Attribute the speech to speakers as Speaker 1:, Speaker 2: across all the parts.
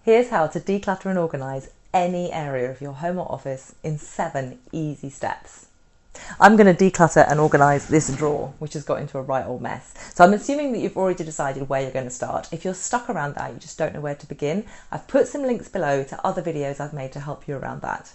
Speaker 1: Here's how to declutter and organise any area of your home or office in 7 easy steps. I'm going to declutter and organise this drawer, which has got into a right old mess. So I'm assuming that you've already decided where you're going to start. If you're stuck around that, you just don't know where to begin, I've put some links below to other videos I've made to help you around that.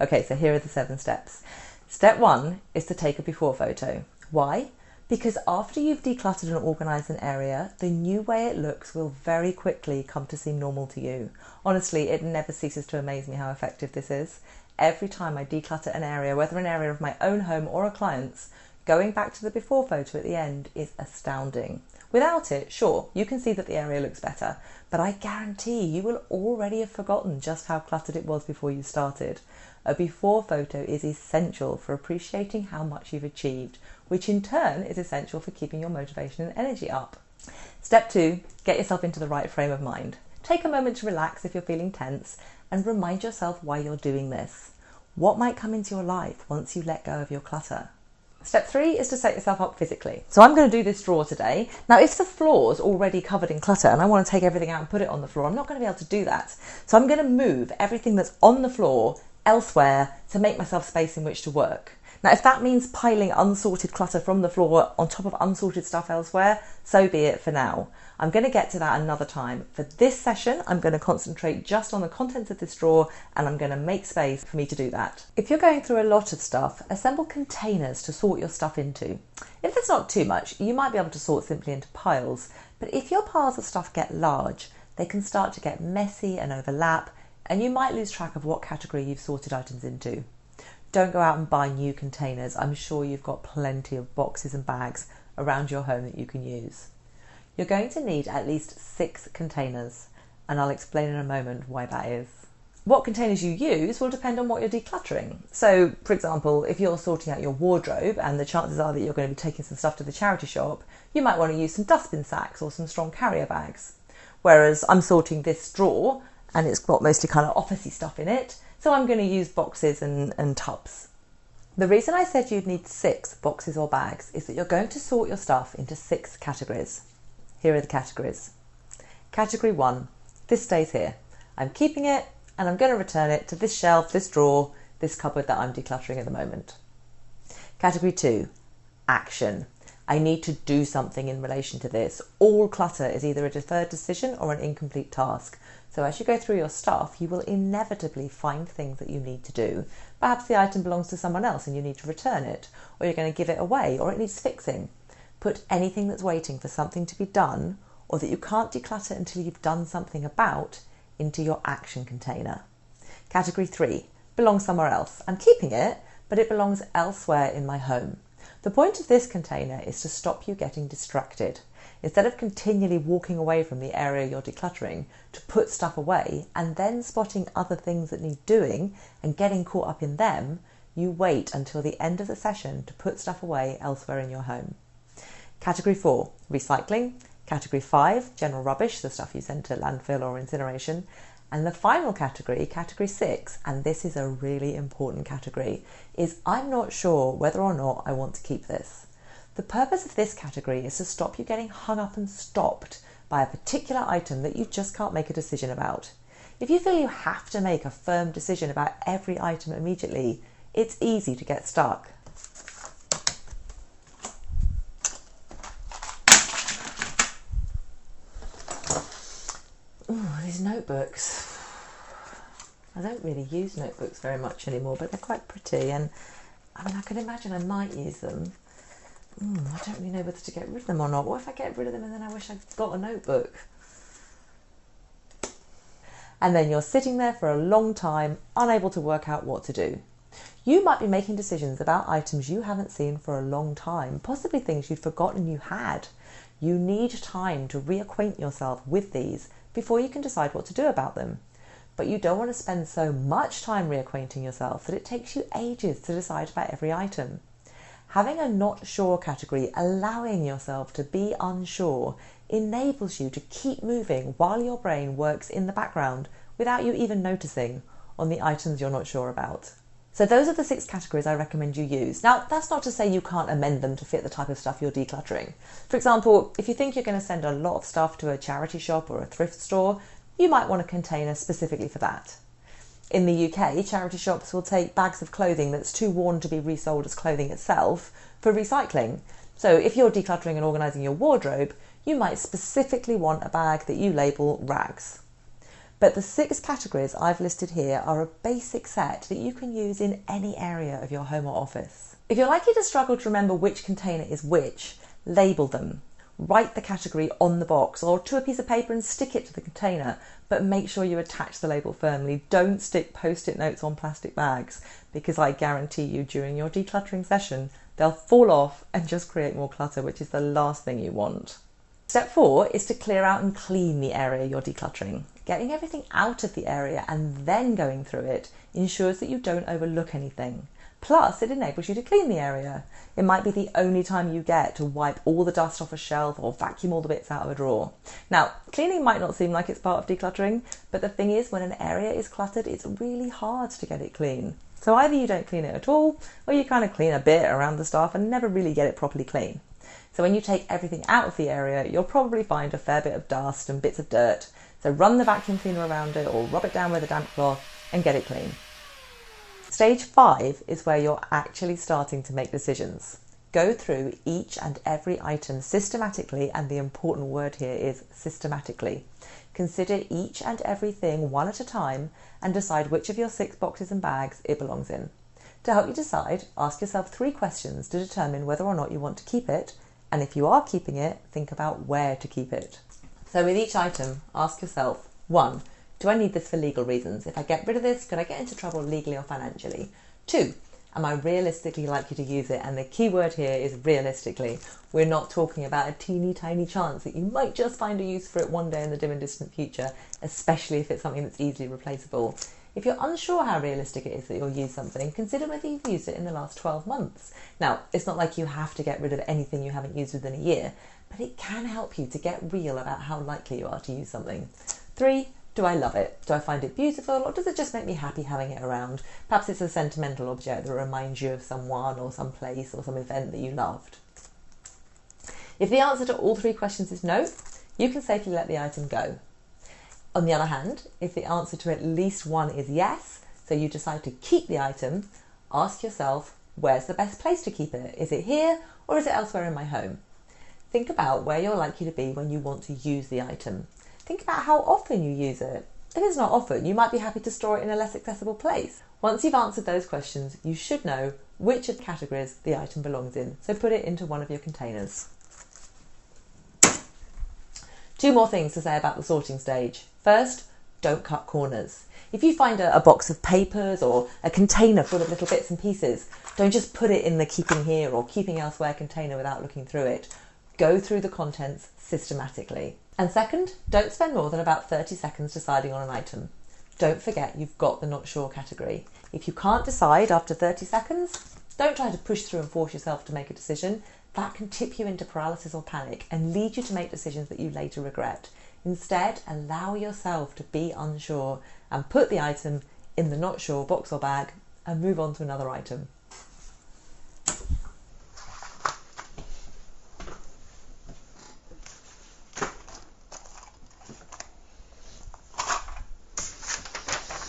Speaker 1: Okay, so here are the 7 steps. Step 1 is to take a before photo. Why? Because after you've decluttered and organised an area, the new way it looks will very quickly come to seem normal to you. Honestly, it never ceases to amaze me how effective this is. Every time I declutter an area, whether an area of my own home or a client's, going back to the before photo at the end is astounding. Without it, sure, you can see that the area looks better, but I guarantee you will already have forgotten just how cluttered it was before you started. A before photo is essential for appreciating how much you've achieved, which in turn is essential for keeping your motivation and energy up. Step 2, get yourself into the right frame of mind. Take a moment to relax if you're feeling tense and remind yourself why you're doing this. What might come into your life once you let go of your clutter? Step 3 is to set yourself up physically. So I'm going to do this drawer today. Now, if the floor's already covered in clutter and I want to take everything out and put it on the floor, I'm not going to be able to do that. So I'm going to move everything that's on the floor elsewhere to make myself space in which to work. Now, if that means piling unsorted clutter from the floor on top of unsorted stuff elsewhere, so be it for now. I'm going to get to that another time. For this session, I'm going to concentrate just on the contents of this drawer and I'm going to make space for me to do that. If you're going through a lot of stuff, assemble containers to sort your stuff into. If there's not too much, you might be able to sort simply into piles, but if your piles of stuff get large, they can start to get messy and overlap, and you might lose track of what category you've sorted items into. Don't go out and buy new containers. I'm sure you've got plenty of boxes and bags around your home that you can use. You're going to need at least 6 containers, and I'll explain in a moment why that is. What containers you use will depend on what you're decluttering. So, for example, if you're sorting out your wardrobe and the chances are that you're going to be taking some stuff to the charity shop, you might want to use some dustbin sacks or some strong carrier bags. Whereas I'm sorting this drawer and it's got mostly kind of officey stuff in it, so I'm going to use boxes and tubs. The reason I said you'd need 6 boxes or bags is that you're going to sort your stuff into 6 categories. Here are the categories. Category 1, this stays here. I'm keeping it and I'm going to return it to this shelf, this drawer, this cupboard that I'm decluttering at the moment. Category 2, action. I need to do something in relation to this. All clutter is either a deferred decision or an incomplete task. So as you go through your stuff, you will inevitably find things that you need to do. Perhaps the item belongs to someone else and you need to return it, or you're going to give it away, or it needs fixing. Put anything that's waiting for something to be done, or that you can't declutter until you've done something about, into your action container. Category 3, belongs somewhere else. I'm keeping it, but it belongs elsewhere in my home. The point of this container is to stop you getting distracted. Instead of continually walking away from the area you're decluttering to put stuff away and then spotting other things that need doing and getting caught up in them, you wait until the end of the session to put stuff away elsewhere in your home. Category 4, recycling. Category 5, general rubbish, the stuff you send to landfill or incineration. And the final category, category 6, and this is a really important category, is I'm not sure whether or not I want to keep this. The purpose of this category is to stop you getting hung up and stopped by a particular item that you just can't make a decision about. If you feel you have to make a firm decision about every item immediately, it's easy to get stuck. Ooh, these notebooks. I don't really use notebooks very much anymore, but they're quite pretty, and I mean, I can imagine I might use them. I don't really know whether to get rid of them or not. What if I get rid of them and then I wish I'd got a notebook? And then you're sitting there for a long time, unable to work out what to do. You might be making decisions about items you haven't seen for a long time, possibly things you'd forgotten you had. You need time to reacquaint yourself with these before you can decide what to do about them. But you don't want to spend so much time reacquainting yourself that it takes you ages to decide about every item. Having a not sure category, allowing yourself to be unsure, enables you to keep moving while your brain works in the background without you even noticing on the items you're not sure about. So those are the 6 categories I recommend you use. Now, that's not to say you can't amend them to fit the type of stuff you're decluttering. For example, if you think you're going to send a lot of stuff to a charity shop or a thrift store, you might want a container specifically for that. In the UK, charity shops will take bags of clothing that's too worn to be resold as clothing itself for recycling. So if you're decluttering and organising your wardrobe, you might specifically want a bag that you label rags. But the 6 categories I've listed here are a basic set that you can use in any area of your home or office. If you're likely to struggle to remember which container is which, label them. Write the category on the box or to a piece of paper and stick it to the container, but make sure you attach the label firmly. Don't stick post-it notes on plastic bags, because I guarantee you during your decluttering session, they'll fall off and just create more clutter, which is the last thing you want. Step 4 is to clear out and clean the area you're decluttering. Getting everything out of the area and then going through it ensures that you don't overlook anything. Plus, it enables you to clean the area. It might be the only time you get to wipe all the dust off a shelf or vacuum all the bits out of a drawer. Now, cleaning might not seem like it's part of decluttering, but the thing is, when an area is cluttered, it's really hard to get it clean. So either you don't clean it at all, or you kind of clean a bit around the stuff and never really get it properly clean. So when you take everything out of the area, you'll probably find a fair bit of dust and bits of dirt. So run the vacuum cleaner around it or rub it down with a damp cloth and get it clean. Stage 5 is where you're actually starting to make decisions. Go through each and every item systematically, and the important word here is systematically. Consider each and everything one at a time and decide which of your 6 boxes and bags it belongs in. To help you decide, ask yourself 3 questions to determine whether or not you want to keep it, and if you are keeping it, think about where to keep it. So with each item, ask yourself, 1, do I need this for legal reasons? If I get rid of this, could I get into trouble legally or financially? 2, am I realistically likely to use it? And the key word here is realistically. We're not talking about a teeny tiny chance that you might just find a use for it one day in the dim and distant future, especially if it's something that's easily replaceable. If you're unsure how realistic it is that you'll use something, consider whether you've used it in the last 12 months. Now, it's not like you have to get rid of anything you haven't used within a year, but it can help you to get real about how likely you are to use something. 3, do I love it? Do I find it beautiful, or does it just make me happy having it around? Perhaps it's a sentimental object that reminds you of someone or some place or some event that you loved. If the answer to all 3 questions is no, you can safely let the item go. On the other hand, if the answer to at least one is yes, so you decide to keep the item, ask yourself, where's the best place to keep it? Is it here, or is it elsewhere in my home? Think about where you're likely to be when you want to use the item. Think about how often you use it. If it's not often, you might be happy to store it in a less accessible place. Once you've answered those questions, you should know which of the categories the item belongs in, so put it into one of your containers. 2 more things to say about the sorting stage. First, don't cut corners. If you find a box of papers or a container full of little bits and pieces, don't just put it in the keeping here or keeping elsewhere container without looking through it. Go through the contents systematically. And second, don't spend more than about 30 seconds deciding on an item. Don't forget you've got the not sure category. If you can't decide after 30 seconds, don't try to push through and force yourself to make a decision. That can tip you into paralysis or panic and lead you to make decisions that you later regret. Instead, allow yourself to be unsure and put the item in the not sure box or bag and move on to another item.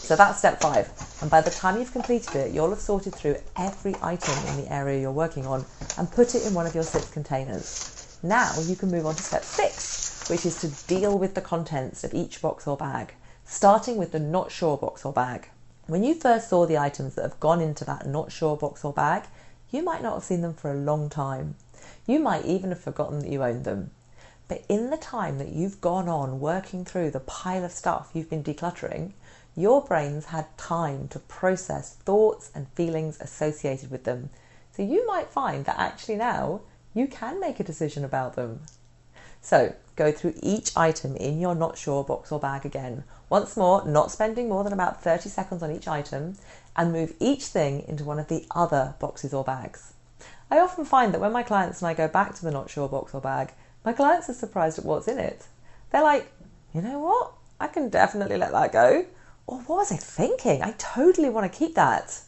Speaker 1: So that's step 5, and by the time you've completed it, you'll have sorted through every item in the area you're working on and put it in one of your 6 containers. Now you can move on to step 6, which is to deal with the contents of each box or bag, starting with the not sure box or bag. When you first saw the items that have gone into that not sure box or bag, you might not have seen them for a long time. You might even have forgotten that you owned them. But in the time that you've gone on working through the pile of stuff you've been decluttering, your brain's had time to process thoughts and feelings associated with them. So you might find that actually now you can make a decision about them. So go through each item in your not sure box or bag again. Once more, not spending more than about 30 seconds on each item, and move each thing into one of the other boxes or bags. I often find that when my clients and I go back to the not sure box or bag, my clients are surprised at what's in it. They're like, you know what? I can definitely let that go. Or what was I thinking? I totally want to keep that.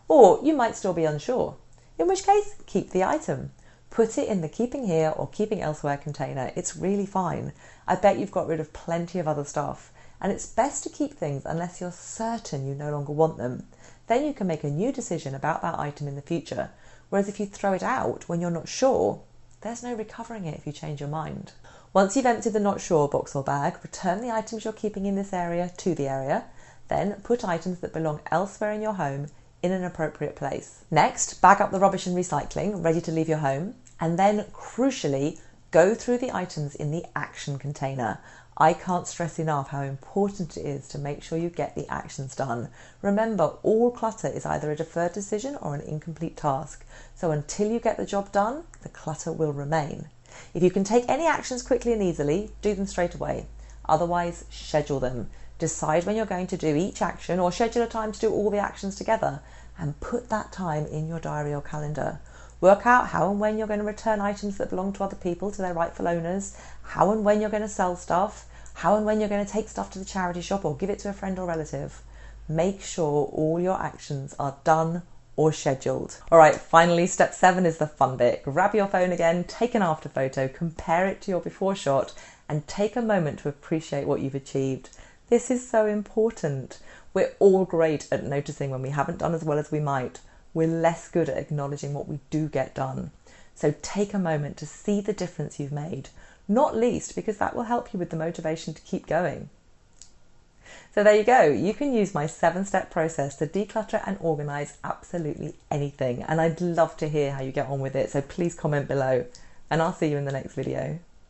Speaker 1: Or you might still be unsure, in which case keep the item. Put it in the keeping here or keeping elsewhere container. It's really fine. I bet you've got rid of plenty of other stuff, and it's best to keep things unless you're certain you no longer want them. Then you can make a new decision about that item in the future, whereas if you throw it out when you're not sure, there's no recovering it if you change your mind. Once you've emptied the not sure box or bag, return the items you're keeping in this area to the area, then put items that belong elsewhere in your home in an appropriate place. Next, bag up the rubbish and recycling, ready to leave your home, and then, crucially, go through the items in the action container. I can't stress enough how important it is to make sure you get the actions done. Remember, all clutter is either a deferred decision or an incomplete task, so until you get the job done, the clutter will remain. If you can take any actions quickly and easily, do them straight away. Otherwise, schedule them. Decide when you're going to do each action, or schedule a time to do all the actions together, and put that time in your diary or calendar. Work out how and when you're going to return items that belong to other people to their rightful owners, how and when you're going to sell stuff, how and when you're going to take stuff to the charity shop or give it to a friend or relative. Make sure all your actions are done or scheduled. All right, finally, step 7 is the fun bit. Grab your phone again, take an after photo, compare it to your before shot, and take a moment to appreciate what you've achieved. This is so important. We're all great at noticing when we haven't done as well as we might. We're less good at acknowledging what we do get done. So take a moment to see the difference you've made, not least because that will help you with the motivation to keep going. So there you go. You can use my 7-step process to declutter and organise absolutely anything. And I'd love to hear how you get on with it. So please comment below, and I'll see you in the next video.